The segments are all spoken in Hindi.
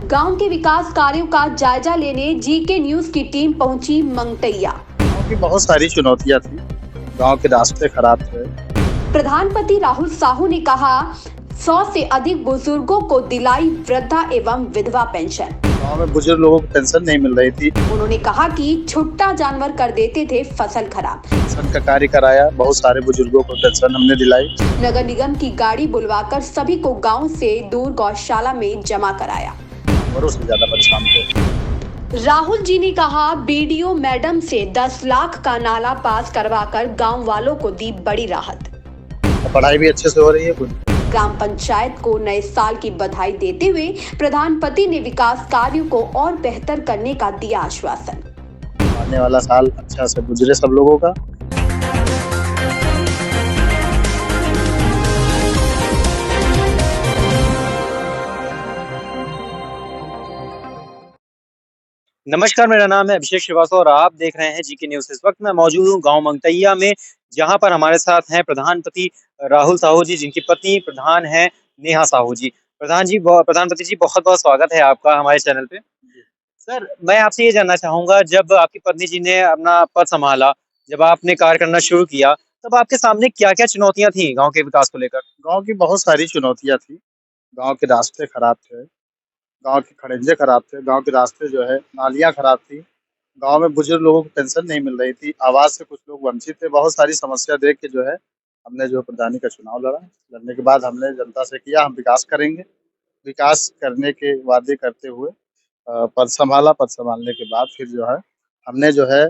गांव के विकास कार्यों का जायजा लेने जीके न्यूज की टीम पहुंची मंगटैया। गाँव की बहुत सारी चुनौतियां थी। गांव के रास्ते खराब थे। प्रधानमंत्री राहुल साहू ने कहा 100 से अधिक बुजुर्गों को दिलाई वृद्धा एवं विधवा पेंशन। गांव में बुजुर्ग लोगों को पेंशन नहीं मिल रही थी। उन्होंने कहा कि छुट्टा जानवर कर देते थे फसल खराब। पेंशन का कार्य कराया, बहुत सारे बुजुर्गों को पेंशन हमने दिलाई। नगर निगम की गाड़ी बुलवाकर सभी को गांव से दूर गौशाला में जमा कराया। जानवरों से ज्यादा परेशान थे। राहुल जी ने कहा बीडीओ मैडम से 10 लाख का नाला पास करवाकर गांव वालों को दी बड़ी राहत। पढ़ाई भी अच्छे से हो रही है। ग्राम पंचायत को नए साल की बधाई देते हुए प्रधानमंत्री ने विकास कार्यों को और बेहतर करने का दिया आश्वासन। आने वाला साल अच्छा से गुजरे सब लोगों का। नमस्कार, मेरा नाम है अभिषेक श्रीवास्तव और आप देख रहे हैं जीके न्यूज। इस वक्त मैं मौजूद हूँ गांव मंगटैया में, जहां पर हमारे साथ हैं प्रधानमंत्री राहुल साहू जी, जिनकी पत्नी प्रधान है नेहा साहू जी। प्रधानमंत्री जी, बहुत बहुत स्वागत है आपका हमारे चैनल पे। सर, मैं आपसे ये जानना चाहूंगा, जब आपकी पत्नी जी ने अपना पद संभाला, जब आपने कार्य करना शुरू किया, तब आपके सामने क्या क्या चुनौतियां थी गाँव के विकास को लेकर? गाँव की बहुत सारी चुनौतियां थी। गाँव के रास्ते खराब थे। गाँव के खड़ंजे खराब थे। गाँव के रास्ते जो है नालियां खराब थी। गाँव में बुजुर्ग लोगों को पेंशन नहीं मिल रही थी। आवाज से कुछ लोग वंचित थे। बहुत सारी समस्या देख के जो है हमने जो प्रधानी का चुनाव लड़ा। लड़ने के बाद हमने जनता से किया हम विकास करेंगे। विकास करने के वादे करते हुए पद संभाला। पद संभालने के बाद फिर जो है हमने जो है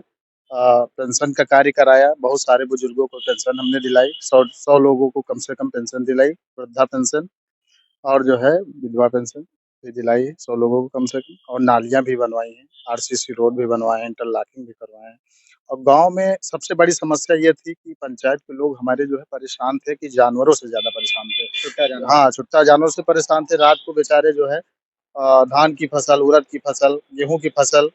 पेंशन का कार्य कराया। बहुत सारे बुजुर्गों को पेंशन हमने दिलाई। 100 लोगों को कम से कम पेंशन दिलाई, वृद्धा पेंशन और जो है विधवा पेंशन भी दिलाई है 100 लोगों को कम से कम। और नालियाँ भी बनवाई हैं, आरसीसी रोड भी बनवाए हैं, इंटरलॉकिंग भी करवाए हैं। और गाँव में सबसे बड़ी समस्या ये थी कि पंचायत के लोग हमारे जो है परेशान थे कि जानवरों से ज़्यादा परेशान थे। हाँ, छुट्टा जानवरों से परेशान थे। रात को बेचारे जो है धान की फसल, उड़द की फसल, गेहूँ की फसल,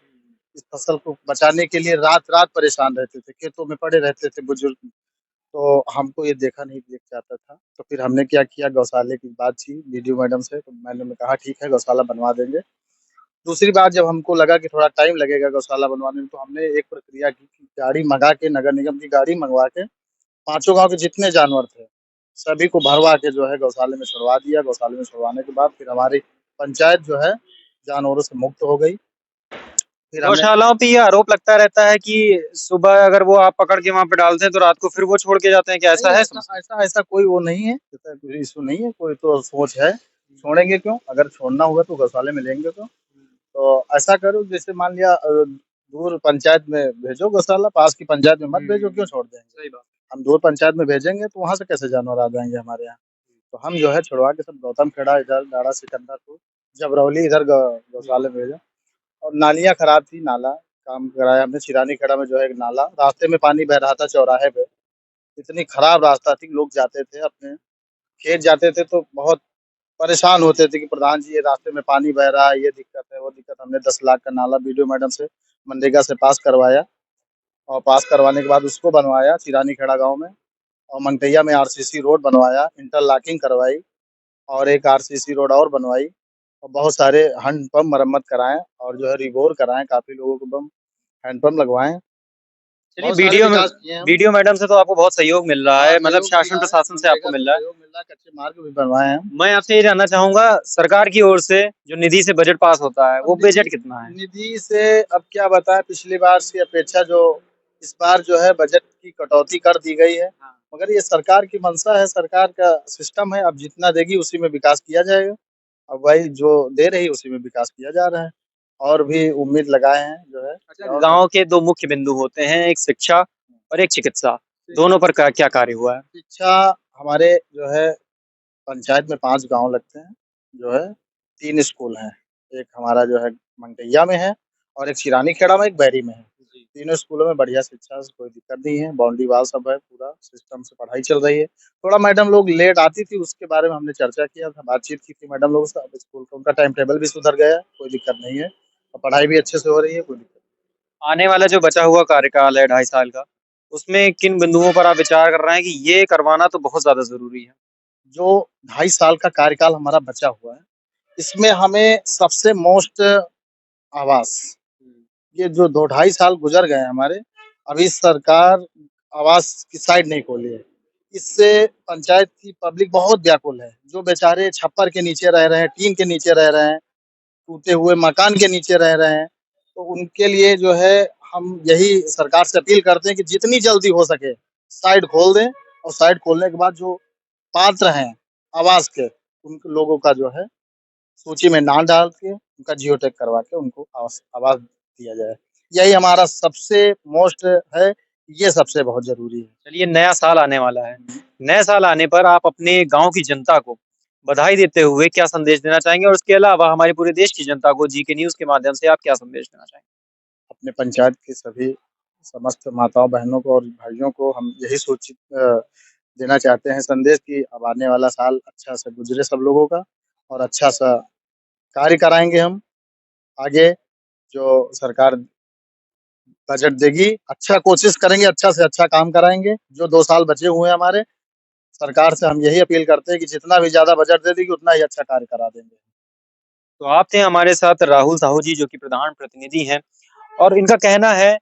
इस फसल को बचाने के लिए रात-रात परेशान रहते थे। खेतों में पड़े रहते थे बुजुर्ग। तो हमको ये देख के आता था। तो फिर हमने क्या किया, गौशाले की बात की बीडीओ मैडम से, तो मैंने कहा ठीक है गौशाला बनवा देंगे। दूसरी बात, जब हमको लगा कि थोड़ा टाइम लगेगा गौशाला बनवाने में, तो हमने एक प्रक्रिया की कि गाड़ी मँगा के, नगर निगम की गाड़ी मँगवा के पाँचों गाँव के जितने जानवर थे, सभी को भरवा के जो है गौशाले में छुड़वा दिया। गौशाले में छुड़वाने के बाद फिर हमारी पंचायत जो है जानवरों से मुक्त हो गई। फिर हमने गौशालाओं पे ये आरोप लगता रहता है कि सुबह अगर वो आप पकड़ के वहां पे डालते हैं तो रात को फिर वो छोड़ के जाते हैं, क्या ऐसा नहीं, है? ऐसा कोई वो नहीं है, ऐसा कोई इश्यू नहीं है, कोई तो सोच है। छोड़ेंगे क्यों? अगर छोड़ना होगा तो गौशाले में लेंगे तो। तो ऐसा करो जैसे मान लिया दूर पंचायत में भेजो गौशाला, पास की पंचायत में मत भेजो, क्यों छोड़ देंगे? सही बात। हम दूर पंचायत में भेजेंगे तो वहाँ से कैसे जानवर आ जाएँगे हमारे यहाँ? तो हम जो है छुड़वा के सब गौतम खेड़ा इधर डाड़ा सिकंदरपुर, जबरौली इधर गौशाले में भेजा। और नालियाँ खराब थी, नाला काम कराया हमने। चिरानी खेड़ा में जो है एक नाला, रास्ते में पानी बह रहा था चौराहे पे। इतनी खराब रास्ता थी, लोग जाते थे अपने खेत जाते थे तो बहुत परेशान होते थे कि प्रधान जी ये रास्ते में पानी बह रहा है, ये दिक्कत है, वो दिक्कत। हमने 10 लाख का नाला बीडीओ मैडम से मनरेगा से पास करवाया और पास करवाने के बाद उसको बनवाया चिरानी खेड़ा गाँव में। और मंगटैया में आरसीसी रोड बनवाया, इंटरलॉकिंग करवाई और एक आरसीसी रोड और बनवाई। और बहुत सारे हैंडपंप मरम्मत कराएँ और जो है रिबोर कराएँ, काफ़ी लोगों को हैंडपंप लगवाएँ। चलिए, बहुत सारे विकास किए हैं हम। वीडियो मैडम से तो आपको बहुत सहयोग मिल रहा है, मतलब सहयोग मिल शासन रहा है, प्रशासन से आपको मनरेगा मिल रहा है। सहयोग मिल रहा है, कच्चे मार्ग भी बनवाए हैं हम। मैं आपसे ये जानना चाहूंगा, सरकार की ओर से जो निधि से बजट पास होता है, वो अब बजट कितना है? निधि से अब क्या बताएं, पिछली बार से अपेक्षा जो इस बार जो है बजट की कटौती कर दी गई है। मगर ये सरकार की मंशा है, सरकार का सिस्टम है। अब जितना देगी उसी में विकास किया जाएगा। अब वही जो दे रही है उसी में विकास किया जा रहा है। और भी उम्मीद लगाए हैं जो है। अच्छा, गांव के दो मुख्य बिंदु होते हैं, एक शिक्षा और एक चिकित्सा। दोनों पर क्या कार्य हुआ है? शिक्षा हमारे जो है पंचायत में 5 गाँव लगते हैं, जो है 3 स्कूल हैं। एक हमारा जो है मंगटैया में है और एक चिरानी खेड़ा में, एक बैरी में है। तीनों स्कूलों में बढ़िया शिक्षा से कोई दिक्कत नहीं है, बाउंड्री वॉल सब है, पूरा सिस्टम से पढ़ाई चल रही है। थोड़ा मैडम लोग लेट आती थी, उसके बारे में हमने चर्चा किया था, बातचीत की थी मैडम लोगों से। अब स्कूल का उनका टाइम टेबल भी सुधर गया है, कोई दिक्कत नहीं है और पढ़ाई भी अच्छे से हो रही है, कोई दिक्कत आने वाला जो बचा हुआ कार्यकाल है 2.5 साल का, उसमें किन बिंदुओं पर आप विचार कर रहे हैं कि ये करवाना तो बहुत ज्यादा जरूरी है? नहीं। जो 2.5 साल का कार्यकाल हमारा बचा हुआ है, इसमें हमें सबसे मोस्ट आवास, ये जो 2 ढाई साल गुजर गए हमारे, अभी सरकार आवास की साइड नहीं खोली है। इससे पंचायत की पब्लिक बहुत व्याकुल है। जो बेचारे छप्पर के नीचे रह रहे हैं, टीन के नीचे रह रहे हैं, टूटे हुए मकान के नीचे रह रहे हैं, तो उनके लिए जो है हम यही सरकार से अपील करते हैं कि जितनी जल्दी हो सके साइट खोल दें, और साइट खोलने के बाद जो पात्र हैं आवास के, उन लोगों का जो है सूची में नाम डाल के उनका जियो टैग करवा के उनको आवास दिया जाए। यही हमारा सबसे मोस्ट है, ये सबसे बहुत ज़रूरी है। चलिए, नया साल आने वाला है। नए साल आने पर आप अपने गाँव की जनता को बधाई देते हुए क्या संदेश देना चाहेंगे? और उसके अलावा हमारे पूरे देश की जनता को जीके न्यूज़ के माध्यम से आप क्या संदेश देना चाहेंगे? अपने पंचायत के सभी समस्त माताओं, बहनों को और भाइयों को हम यही देना चाहते हैं संदेश कि अब आने वाला साल अच्छा से गुजरे सब लोगों का, और अच्छा-सा कार्य कराएँगे हम। आगे जो सरकार बजट देगी, अच्छा कोशिश करेंगे, अच्छा से अच्छा काम कराएँगे। जो 2 साल बचे हुए हैं हमारे, सरकार से हम यही अपील करते हैं कि जितना भी ज़्यादा बजट दे देगी, उतना ही अच्छा कार्य करा देंगे। तो आप थे हमारे साथ राहुल साहू जी, जो कि प्रधान प्रतिनिधि हैं, और इनका कहना है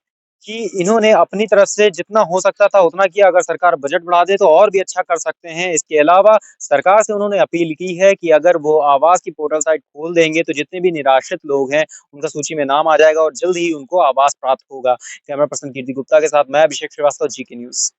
कि इन्होंने अपनी तरफ से जितना हो सकता था उतना किया। अगर सरकार बजट बढ़ा दे तो और भी अच्छा कर सकते हैं। इसके अलावा सरकार से उन्होंने अपील की है कि अगर वो आवास की पोर्टल साइट खोल देंगे तो जितने भी निराश्रित लोग हैं उनका सूची में नाम आ जाएगा और जल्द ही उनको आवास प्राप्त होगा। कैमरा पर्सन कीर्ति गुप्ता के साथ मैं अभिषेक श्रीवास्तव, जीके न्यूज़।